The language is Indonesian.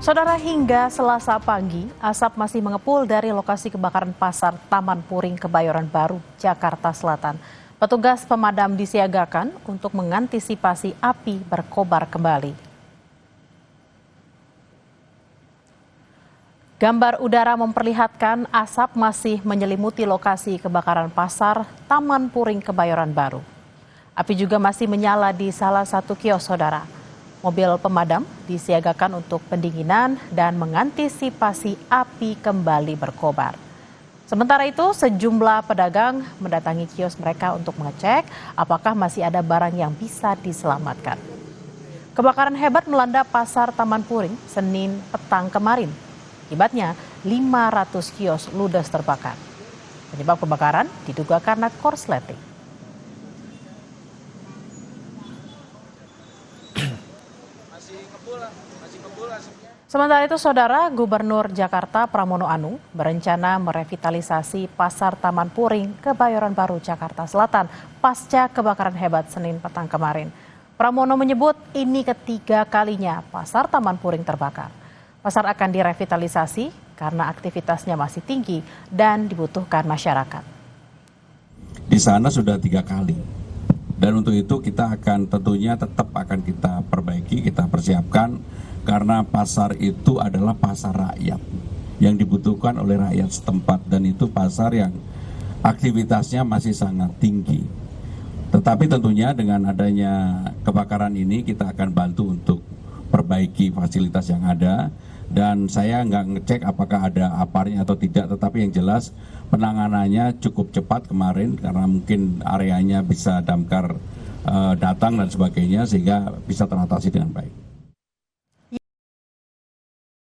Saudara, hingga Selasa pagi, asap masih mengepul dari lokasi kebakaran pasar Taman Puring, Kebayoran Baru, Jakarta Selatan. Petugas pemadam disiagakan untuk mengantisipasi api berkobar kembali. Gambar udara memperlihatkan asap masih menyelimuti lokasi kebakaran pasar Taman Puring, Kebayoran Baru. Api juga masih menyala di salah satu kios, saudara. Mobil pemadam disiagakan untuk pendinginan dan mengantisipasi api kembali berkobar. Sementara itu, sejumlah pedagang mendatangi kios mereka untuk mengecek apakah masih ada barang yang bisa diselamatkan. Kebakaran hebat melanda pasar Taman Puring Senin petang kemarin. Akibatnya 500 kios ludes terbakar. Penyebab kebakaran diduga karena korsleting. Sementara itu, Saudara, Gubernur Jakarta Pramono Anung berencana merevitalisasi Pasar Taman Puring, Kebayoran Baru, Jakarta Selatan pasca kebakaran hebat Senin petang kemarin. Pramono menyebut ini ketiga kalinya Pasar Taman Puring terbakar. Pasar akan direvitalisasi karena aktivitasnya masih tinggi dan dibutuhkan masyarakat. Di sana sudah 3 kali. Dan untuk itu kita akan tentunya tetap akan kita perbaiki, kita persiapkan. Karena pasar itu adalah pasar rakyat yang dibutuhkan oleh rakyat setempat, dan itu pasar yang aktivitasnya masih sangat tinggi. Tetapi tentunya dengan adanya kebakaran ini kita akan bantu untuk perbaiki fasilitas yang ada, dan saya nggak ngecek apakah ada aparnya atau tidak, tetapi yang jelas penanganannya cukup cepat kemarin karena mungkin areanya bisa damkar datang dan sebagainya, sehingga bisa teratasi dengan baik.